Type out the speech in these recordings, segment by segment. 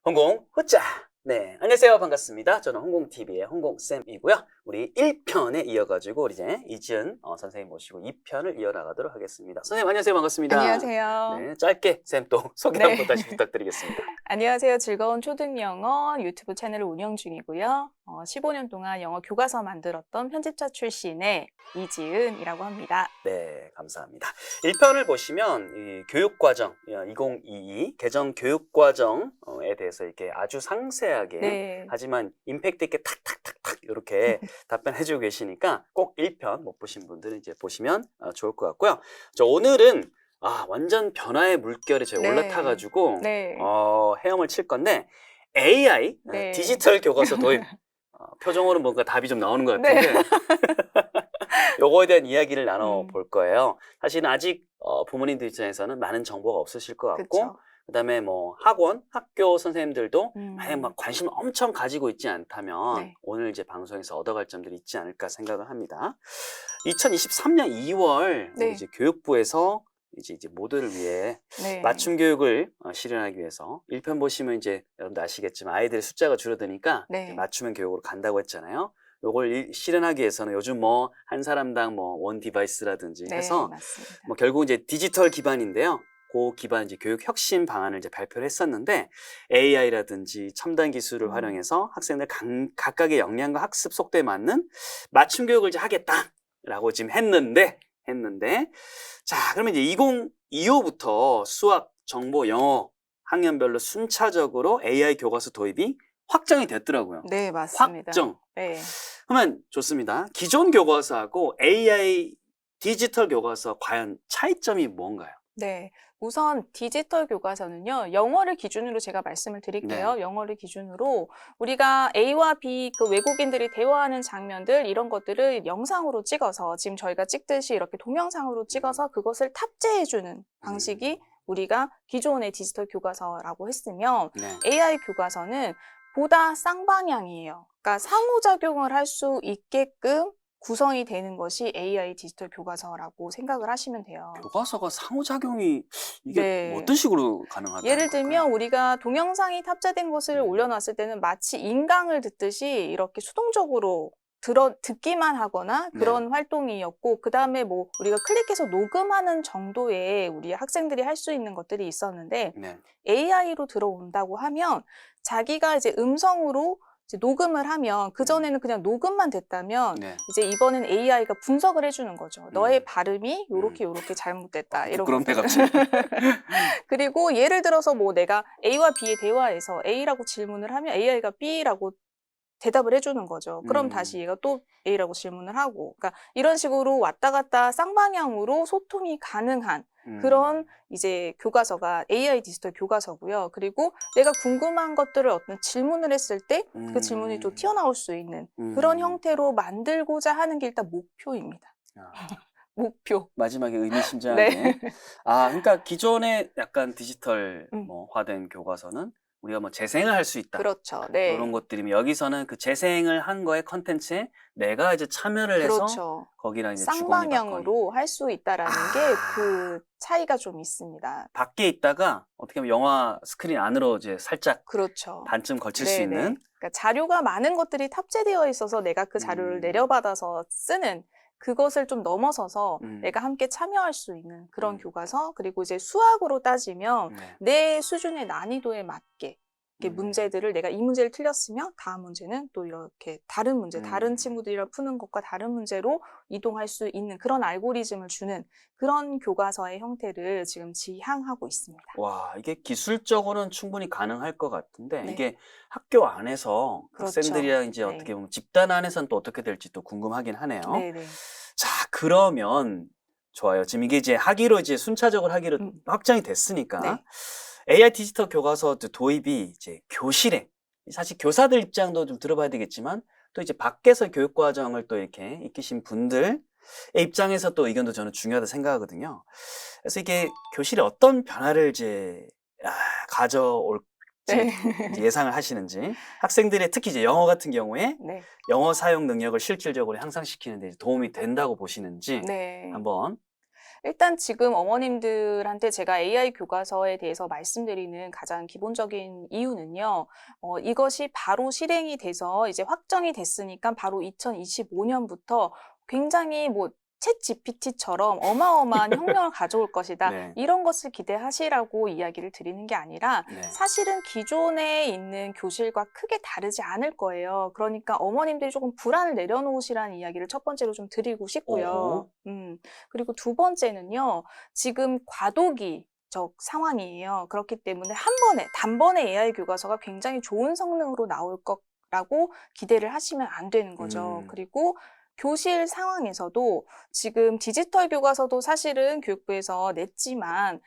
홍공 후짜. 네, 안녕하세요. 반갑습니다. 저는 홍공TV의 홍공쌤이고요. 우리 1편에 이어가지고 우리 이제 이지은 선생님 모시고 2편을 이어나가도록 하겠습니다. 선생님 안녕하세요. 반갑습니다. 안녕하세요. 네, 짧게 쌤 또 소개 네. 한번 다시 부탁드리겠습니다. 안녕하세요. 즐거운 초등영어 유튜브 채널을 운영 중이고요. 15년 동안 영어 교과서 만들었던 편집자 출신의 이지은이라고 합니다. 네, 감사합니다. 1편을 보시면 이 교육과정 2022 개정 교육과정에 대해서 이렇게 아주 상세하게 네. 하지만 임팩트 있게 탁탁탁탁 이렇게 답변해주고 계시니까 꼭 1편 못 보신 분들은 이제 보시면 좋을 것 같고요. 저 오늘은 완전 변화의 물결에 제가 네. 올라타가지고 네. 헤엄을 칠 건데 AI 네. 디지털 교과서 도입 표정으로 뭔가 답이 좀 나오는 것 네. 같은데 요거에 대한 이야기를 나눠볼 거예요. 사실은 아직 부모님들 입장에서는 많은 정보가 없으실 것 같고 그쵸. 그다음에 뭐 학원, 학교 선생님들도 만약 막 음. 관심을 엄청 가지고 있지 않다면 네. 오늘 이제 방송에서 얻어갈 점들이 있지 않을까 생각을 합니다. 2023년 2월 네. 우리 이제 교육부에서 이제 모두를 위해 네. 맞춤 교육을 실현하기 위해서 1편 보시면 이제 여러분도 아시겠지만 아이들의 숫자가 줄어드니까 네. 이제 맞춤형 교육으로 간다고 했잖아요. 요걸 실현하기 위해서는 요즘 뭐 한 사람당 뭐 원 디바이스라든지 네, 해서 맞습니다. 뭐 결국 이제 디지털 기반인데요. 그 기반 이제 교육 혁신 방안을 이제 발표를 했었는데 AI라든지 첨단 기술을 활용해서 학생들 각각의 역량과 학습 속도에 맞는 맞춤 교육을 이제 하겠다라고 지금 했는데 자, 그러면 이제 2025부터 수학, 정보, 영어 학년별로 순차적으로 AI 교과서 도입이 확정이 됐더라고요. 네, 맞습니다. 확정. 네. 그러면 좋습니다. 기존 교과서하고 AI 디지털 교과서 과연 차이점이 뭔가요? 네. 우선 디지털 교과서는요, 영어를 기준으로 제가 말씀을 드릴게요. 네. 영어를 기준으로 우리가 A와 B, 그 외국인들이 대화하는 장면들, 이런 것들을 영상으로 찍어서 지금 저희가 찍듯이 이렇게 동영상으로 찍어서 그것을 탑재해주는 방식이 우리가 기존의 디지털 교과서라고 했으면 네. AI 교과서는 보다 쌍방향이에요. 그러니까 상호작용을 할 수 있게끔 구성이 되는 것이 AI 디지털 교과서라고 생각을 하시면 돼요. 교과서가 상호작용이 이게 네. 어떤 식으로 가능하다는 예를 걸까요? 들면 우리가 동영상이 탑재된 것을 올려놨을 때는 마치 인강을 듣듯이 이렇게 수동적으로 듣기만 하거나 그런 활동이었고, 그 다음에 뭐 우리가 클릭해서 녹음하는 정도의 우리 학생들이 할 수 있는 것들이 있었는데 네. AI로 들어온다고 하면 자기가 이제 음성으로 이제 녹음을 하면, 그전에는 그냥 녹음만 됐다면 네. 이제 이번엔 AI가 분석을 해주는 거죠. 너의 발음이 요렇게 잘못됐다. 이런 부끄럽네 것들. 갑자기. 그리고 예를 들어서 뭐 내가 A와 B의 대화에서 A라고 질문을 하면 AI가 B라고 대답을 해주는 거죠. 그럼 다시 얘가 또 A라고 질문을 하고, 그러니까 이런 식으로 왔다 갔다 쌍방향으로 소통이 가능한 그런 이제 교과서가 AI 디지털 교과서고요. 그리고 내가 궁금한 것들을 어떤 질문을 했을 때 그 질문이 또 튀어나올 수 있는 그런 형태로 만들고자 하는 게 일단 목표입니다. 목표. 마지막에 의미심장하게. 네. 그러니까 기존의 약간 디지털 음. 화된 교과서는 우리가 뭐 재생을 할 수 있다. 그렇죠. 네. 이런 것들이면 여기서는 그 재생을 한 거에 컨텐츠에 내가 이제 참여를 해서 그렇죠. 거기랑 이제 주거니 받거니. 쌍방향으로 할 수 있다라는 게 그 차이가 좀 있습니다. 밖에 있다가 어떻게 보면 영화 스크린 안으로 이제 살짝 그렇죠. 반쯤 걸칠 수 네네. 있는. 그러니까 자료가 많은 것들이 탑재되어 있어서 내가 그 자료를 내려받아서 쓰는, 그것을 좀 넘어서서 내가 함께 참여할 수 있는 그런 교과서. 그리고 이제 수학으로 따지면 내 수준의 난이도에 맞게 이렇게 문제들을, 내가 이 문제를 틀렸으면 다음 문제는 또 이렇게 다른 문제, 다른 친구들이랑 푸는 것과 다른 문제로 이동할 수 있는 그런 알고리즘을 주는 그런 교과서의 형태를 지금 지향하고 있습니다. 와, 이게 기술적으로는 충분히 가능할 것 같은데 네. 이게 학교 안에서 그렇죠. 학생들이랑 이제 네. 어떻게 보면 집단 안에서는 또 어떻게 될지 또 궁금하긴 하네요. 네네. 자, 그러면 좋아요. 지금 이게 이제 하기로 이제 순차적으로 하기로 확정이 됐으니까 네. AI 디지털 교과서 도입이 이제 교실에, 사실 교사들 입장도 좀 들어봐야 되겠지만 또 이제 밖에서 교육 과정을 또 이렇게 익히신 분들의 입장에서 또 의견도 저는 중요하다 생각하거든요. 그래서 이게 교실에 어떤 변화를 이제 가져올지 네. 이제 예상을 하시는지, 학생들의 특히 이제 영어 같은 경우에 네. 영어 사용 능력을 실질적으로 향상시키는 데 도움이 된다고 보시는지 네. 한번. 일단 지금 어머님들한테 제가 AI 교과서에 대해서 말씀드리는 가장 기본적인 이유는요, 이것이 바로 실행이 돼서 이제 확정이 됐으니까 바로 2025년부터 굉장히 뭐 챗 GPT처럼 어마어마한 혁명을 가져올 것이다. 네. 이런 것을 기대하시라고 이야기를 드리는 게 아니라 네. 사실은 기존에 있는 교실과 크게 다르지 않을 거예요. 그러니까 어머님들이 조금 불안을 내려놓으시라는 이야기를 첫 번째로 좀 드리고 싶고요. 그리고 두 번째는요, 지금 과도기적 상황이에요. 그렇기 때문에 단번에 AI 교과서가 굉장히 좋은 성능으로 나올 거라고 기대를 하시면 안 되는 거죠. 그리고 교실 상황에서도 지금 디지털 교과서도 사실은 교육부에서 냈지만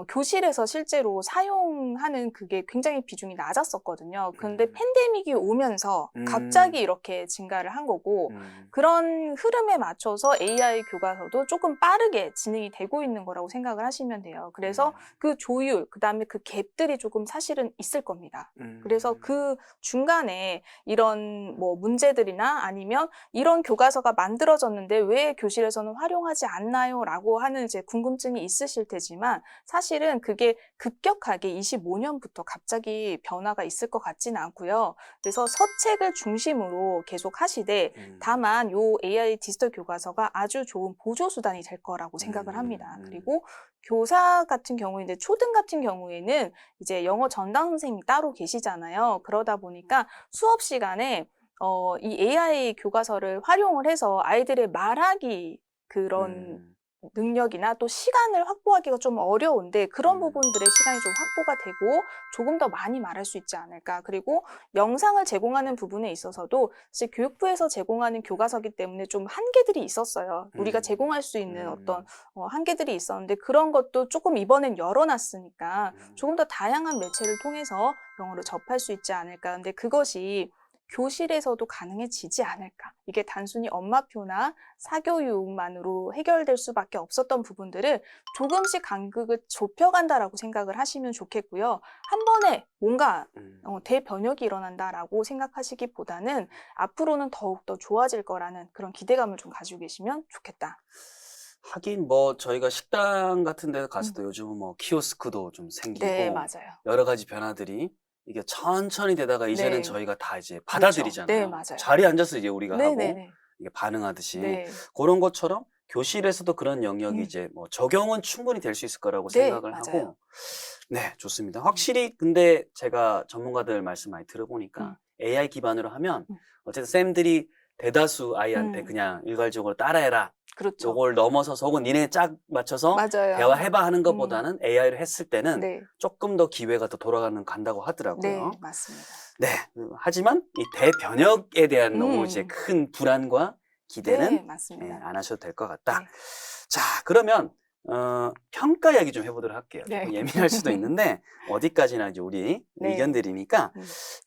교실에서 실제로 사용하는 그게 굉장히 비중이 낮았었거든요. 근데 팬데믹이 오면서 갑자기 이렇게 증가를 한 거고, 그런 흐름에 맞춰서 AI 교과서도 조금 빠르게 진행이 되고 있는 거라고 생각을 하시면 돼요. 그래서 그 조율, 그 다음에 그 갭들이 조금 사실은 있을 겁니다. 그래서 그 중간에 이런 뭐 문제들이나 아니면 이런 교과서가 만들어졌는데 왜 교실에서는 활용하지 않나요? 라고 하는 이제 궁금증이 있으실 테지만 사실은 그게 급격하게 25년부터 갑자기 변화가 있을 것 같지는 않고요. 그래서 서책을 중심으로 계속 하시되 다만 요 AI 디지털 교과서가 아주 좋은 보조수단이 될 거라고 생각을 합니다. 그리고 교사 같은 경우인데 초등 같은 경우에는 이제 영어 전담 선생님이 따로 계시잖아요. 그러다 보니까 수업 시간에 이 AI 교과서를 활용을 해서 아이들의 말하기 그런 능력이나 또 시간을 확보하기가 좀 어려운데 그런 부분들의 시간이 좀 확보가 되고 조금 더 많이 말할 수 있지 않을까. 그리고 영상을 제공하는 부분에 있어서도 사실 교육부에서 제공하는 교과서기 때문에 좀 한계들이 있었어요. 우리가 제공할 수 있는 어떤 한계들이 있었는데 그런 것도 조금 이번엔 열어놨으니까 조금 더 다양한 매체를 통해서 영어를 접할 수 있지 않을까. 근데 그것이 교실에서도 가능해지지 않을까. 이게 단순히 엄마표나 사교육만으로 해결될 수밖에 없었던 부분들을 조금씩 간극을 좁혀간다라고 생각을 하시면 좋겠고요. 한 번에 뭔가 대변혁이 일어난다라고 생각하시기보다는 앞으로는 더욱더 좋아질 거라는 그런 기대감을 좀 가지고 계시면 좋겠다. 하긴 뭐 저희가 식당 같은 데 가서도 요즘은 뭐 키오스크도 좀 생기고 네, 맞아요. 여러 가지 변화들이 이게 천천히 되다가 이제는 네. 저희가 다 이제 그렇죠. 받아들이잖아요. 네, 맞아요. 자리에 앉아서 이제 우리가 하고 네네네. 이게 반응하듯이 네. 그런 것처럼 교실에서도 그런 영역이 음. 이제 뭐 적용은 충분히 될 수 있을 거라고 네, 생각을 맞아요. 하고 네, 좋습니다. 확실히 근데 제가 전문가들 말씀 많이 들어보니까 AI 기반으로 하면 어쨌든 쌤들이 대다수 아이한테 그냥 일괄적으로 따라해라. 그렇죠. 요걸 넘어서서 혹은 니네 짝 맞춰서 맞아요. 대화해봐 하는 것보다는 AI를 했을 때는 네. 조금 더 기회가 더 간다고 네, 하더라고요. 맞습니다. 네. 하지만 이 대변혁에 대한 너무 이제 음. 큰 불안과 기대는 네, 예, 맞습니다. 안 하셔도 될 것 같다. 네. 자, 그러면 평가 이야기 좀 해보도록 할게요. 네. 조금 예민할 수도 있는데 어디까지나 이제 우리 네. 의견들이니까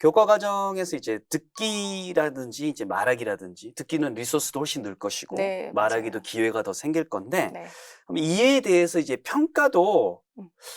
교과 과정에서 이제 듣기라든지 이제 말하기라든지 듣기는 리소스도 훨씬 늘 것이고 네, 말하기도 맞아요. 기회가 더 생길 건데 네. 그럼 이에 대해서 이제 평가도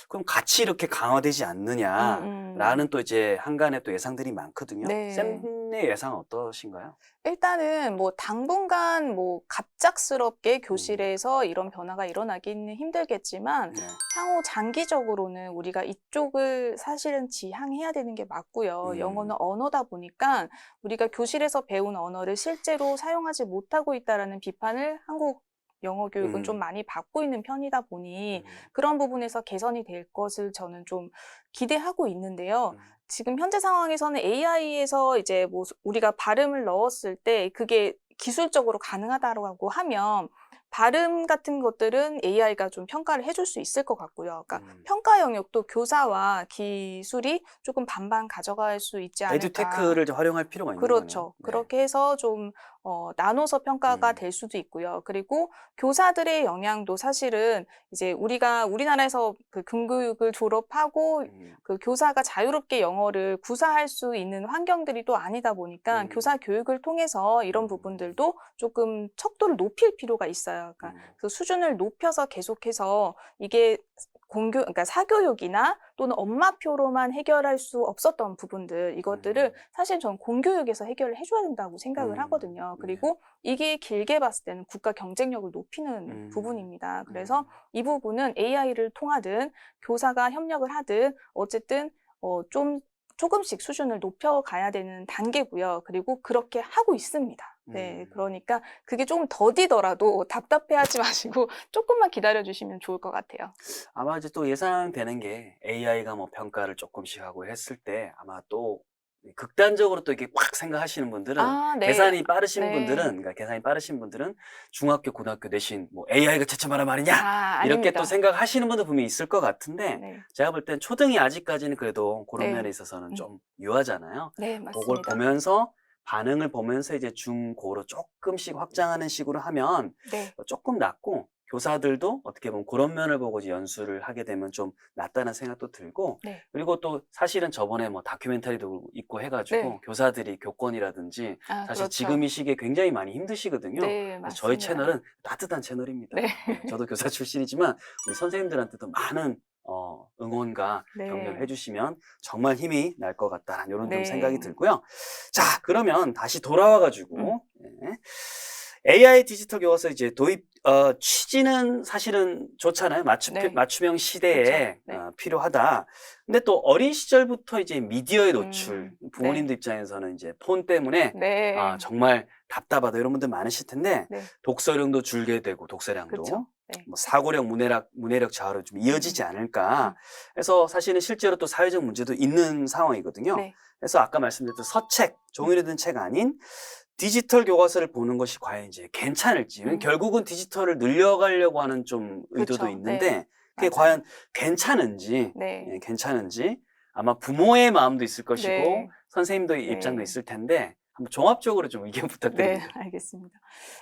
그럼 같이 이렇게 강화되지 않느냐라는 또 이제 한간에 또 예상들이 많거든요. 네. 쌤의 예상은 어떠신가요? 일단은 뭐 당분간 뭐 갑작스럽게 교실에서 이런 변화가 일어나기는 힘들겠지만 네. 향후 장기적으로는 우리가 이쪽을 사실은 지향해야 되는 게 맞고요. 영어는 언어다 보니까 우리가 교실에서 배운 언어를 실제로 사용하지 못하고 있다라는 비판을 한국 영어 교육은 좀 많이 받고 있는 편이다 보니 그런 부분에서 개선이 될 것을 저는 좀 기대하고 있는데요. 지금 현재 상황에서는 AI에서 이제 뭐 우리가 발음을 넣었을 때 그게 기술적으로 가능하다고 하면 발음 같은 것들은 AI가 좀 평가를 해줄 수 있을 것 같고요. 그러니까 평가 영역도 교사와 기술이 조금 반반 가져갈 수 있지 않을까. 에듀테크를 좀 활용할 필요가 있는 그렇죠. 거네요. 네. 그렇게 해서 좀 나눠서 평가가 될 수도 있고요. 그리고 교사들의 영향도 사실은 이제 우리나라에서 그 금교육을 졸업하고 그 교사가 자유롭게 영어를 구사할 수 있는 환경들이 또 아니다 보니까 교사 교육을 통해서 이런 부분들도 조금 척도를 높일 필요가 있어요. 그러니까 그 수준을 높여서 계속해서 이게 그러니까 사교육이나 또는 엄마표로만 해결할 수 없었던 부분들, 이것들을 사실 전 공교육에서 해결을 해줘야 된다고 생각을 하거든요. 그리고 이게 길게 봤을 때는 국가 경쟁력을 높이는 부분입니다. 그래서 이 부분은 AI를 통하든 교사가 협력을 하든 어쨌든 조금씩 수준을 높여가야 되는 단계고요. 그리고 그렇게 하고 있습니다. 네, 그러니까 그게 조금 더디더라도 답답해하지 마시고 조금만 기다려주시면 좋을 것 같아요. 아마 이제 또 예상되는 게 AI가 뭐 평가를 조금씩 하고 했을 때 아마 또 극단적으로 또 이렇게 확 생각하시는 분들은 네. 계산이 빠르신 네. 분들은 그러니까 계산이 빠르신 분들은 중학교, 고등학교 내신 뭐 AI가 제쳐마라 말이냐 이렇게 아닙니다. 또 생각하시는 분도 분명히 있을 것 같은데 네. 제가 볼 땐 초등이 아직까지는 그래도 그런 네. 면에 있어서는 좀 유하잖아요. 네, 그걸 맞습니다. 보면서 반응을 보면서 이제 중, 고로 조금씩 확장하는 식으로 하면 네. 조금 낫고 교사들도 어떻게 보면 그런 면을 보고 이제 연수를 하게 되면 좀 낫다는 생각도 들고 네. 그리고 또 사실은 저번에 뭐 다큐멘터리도 있고 해가지고 네. 교사들이 교권이라든지 사실 그렇죠. 지금 이 시기에 굉장히 많이 힘드시거든요. 네, 그래서 저희 맞습니다. 채널은 따뜻한 채널입니다. 네. 저도 교사 출신이지만 우리 선생님들한테도 많은 응원과 네. 격려를 해주시면 정말 힘이 날 것 같다는 이런 좀 네. 생각이 들고요. 자, 그러면 다시 돌아와가지고 AI 디지털 교과서 이제 도입 취지는 사실은 좋잖아요. 네. 맞춤형 시대에 그쵸. 네. 필요하다. 근데 또 어린 시절부터 이제 미디어의 노출, 부모님들 네. 입장에서는 이제 폰 때문에 네. 정말 답답하다 이런 분들 많으실 텐데 네. 독서량도 줄게 되고 독서량도 그쵸. 네. 뭐 사고력, 문해력 저하로 좀 이어지지 않을까. 그래서 사실은 실제로 또 사회적 문제도 있는 상황이거든요. 네. 그래서 아까 말씀드렸던 서책, 종이로 든 책 아닌 디지털 교과서를 보는 것이 과연 이제 괜찮을지. 결국은 디지털을 늘려가려고 하는 좀 의도도 그쵸. 있는데 네. 그게 맞아요. 과연 괜찮은지, 네. 괜찮은지 아마 부모의 마음도 있을 것이고 네. 선생님도의 네. 입장도 있을 텐데 한번 종합적으로 좀 의견 네, 부탁드립니다. 알겠습니다.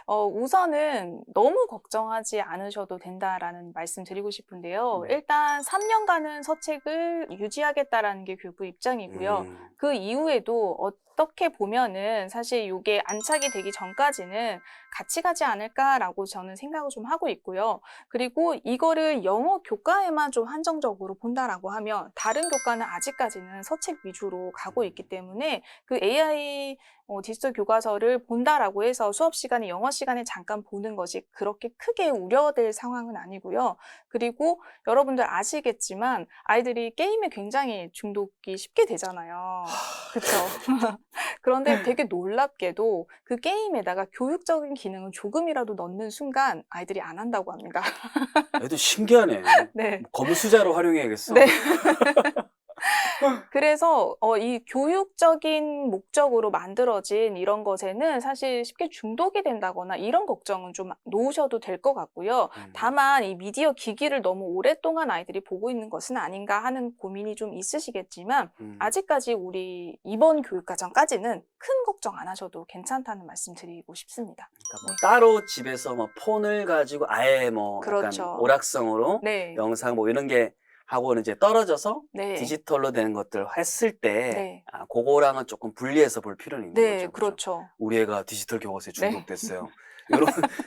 우선은 너무 걱정하지 않으셔도 된다라는 말씀 드리고 싶은데요. 네. 일단 3년간은 서책을 유지하겠다라는 게 교부 입장이고요. 그 이후에도 어떻게 보면은 사실 이게 안착이 되기 전까지는 같이 가지 않을까라고 저는 생각을 좀 하고 있고요. 그리고 이거를 영어 교과에만 좀 한정적으로 본다라고 하면 다른 교과는 아직까지는 서책 위주로 가고 있기 때문에 그 AI 디지털 교과서를 본다라고 해서 수업 시간에 영어 시간에 잠깐 보는 것이 그렇게 크게 우려될 상황은 아니고요. 그리고 여러분들 아시겠지만 아이들이 게임에 굉장히 중독이 쉽게 되잖아요. 그렇죠? 그런데 되게 놀랍게도 그 게임에다가 교육적인 기능을 조금이라도 넣는 순간 아이들이 안 한다고 합니다. 애도 신기하네. 네. 검수자로 활용해야겠어. 네. 그래서 이 교육적인 목적으로 만들어진 이런 것에는 사실 쉽게 중독이 된다거나 이런 걱정은 좀 놓으셔도 될 것 같고요. 다만 이 미디어 기기를 너무 오랫동안 아이들이 보고 있는 것은 아닌가 하는 고민이 좀 있으시겠지만 아직까지 우리 이번 교육과정까지는 큰 걱정 안 하셔도 괜찮다는 말씀 드리고 싶습니다. 그러니까 뭐 따로 집에서 뭐 폰을 가지고 아예 뭐 그렇죠. 약간 오락성으로 네. 영상 뭐 이런 게 하고는 이제 떨어져서 네. 디지털로 되는 것들 했을 때 네. 그거랑은 조금 분리해서 볼 필요는 있는 네, 거죠. 그렇죠. 우리 애가 디지털 교과서에 중독됐어요.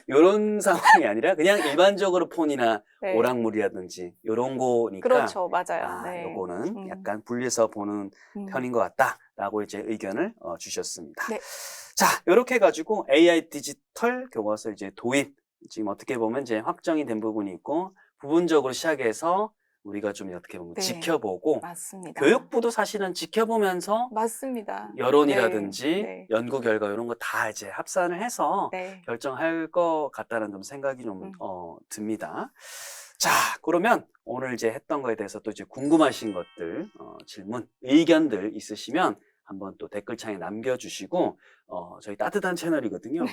요런 상황이 아니라 그냥 일반적으로 폰이나 네. 오락물이라든지 요런 거니까 그렇죠. 맞아요. 네. 요거는 약간 분리해서 보는 편인 것 같다라고 이제 의견을 주셨습니다. 네. 자, 요렇게 해가지고 AI 디지털 교과서 이제 도입 지금 어떻게 보면 이제 확정이 된 부분이 있고 부분적으로 시작해서 우리가 좀 어떻게 보면 네. 지켜보고 맞습니다. 교육부도 사실은 지켜보면서 맞습니다. 여론이라든지 네. 연구 결과 이런 거 다 이제 합산을 해서 네. 결정할 것 같다는 좀 생각이 좀 듭니다. 자, 그러면 오늘 이제 했던 거에 대해서 또 이제 궁금하신 것들, 질문, 의견들 있으시면 한번 또 댓글창에 남겨주시고, 저희 따뜻한 채널이거든요.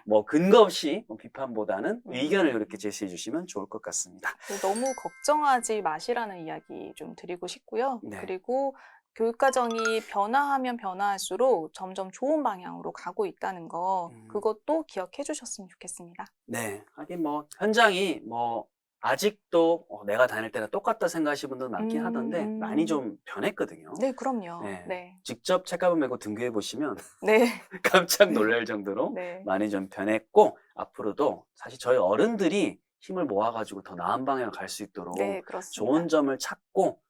뭐 근거 없이 비판보다는 의견을 이렇게 제시해 주시면 좋을 것 같습니다. 너무 걱정하지 마시라는 이야기 좀 드리고 싶고요. 네. 그리고 교육과정이 변화하면 변화할수록 점점 좋은 방향으로 가고 있다는 거, 그것도 기억해 주셨으면 좋겠습니다. 네. 하긴 뭐 현장이 뭐 아직도 내가 다닐 때랑 똑같다 생각하시는 분들 많긴 하던데 많이 좀 변했거든요. 네, 그럼요. 네. 네. 직접 책가방 메고 등교해 보시면 네. 깜짝 놀랄 정도로 네. 많이 좀 변했고 앞으로도 사실 저희 어른들이 힘을 모아가지고 더 나은 방향을 갈 수 있도록 네, 그렇습니다. 좋은 점을 찾고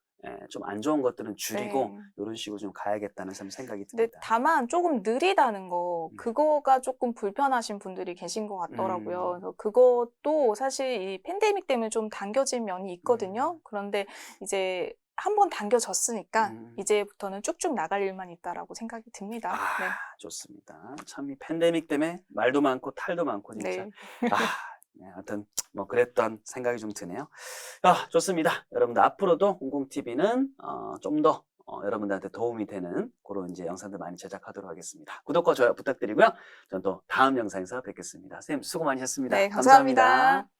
좀 안 좋은 것들은 줄이고 네. 이런 식으로 좀 가야겠다는 생각이 근데 듭니다. 다만 조금 느리다는 거, 음. 그거가 조금 불편하신 분들이 계신 것 같더라고요. 음. 그래서 그것도 사실 이 팬데믹 때문에 좀 당겨진 면이 있거든요. 음. 그런데 이제 한번 당겨졌으니까 음. 이제부터는 쭉쭉 나갈 일만 있다라고 생각이 듭니다. 아, 네. 좋습니다. 참 이 팬데믹 때문에 말도 많고 탈도 많고 진짜. 네. 아, 네, 하여튼 뭐 그랬던 생각이 좀 드네요. 아, 좋습니다. 여러분들 앞으로도 공공TV는 좀 더 여러분들한테 도움이 되는 그런 이제 영상들 많이 제작하도록 하겠습니다. 구독과 좋아요 부탁드리고요. 전 또 다음 영상에서 뵙겠습니다. 선생님 수고 많으셨습니다. 네, 감사합니다. 감사합니다.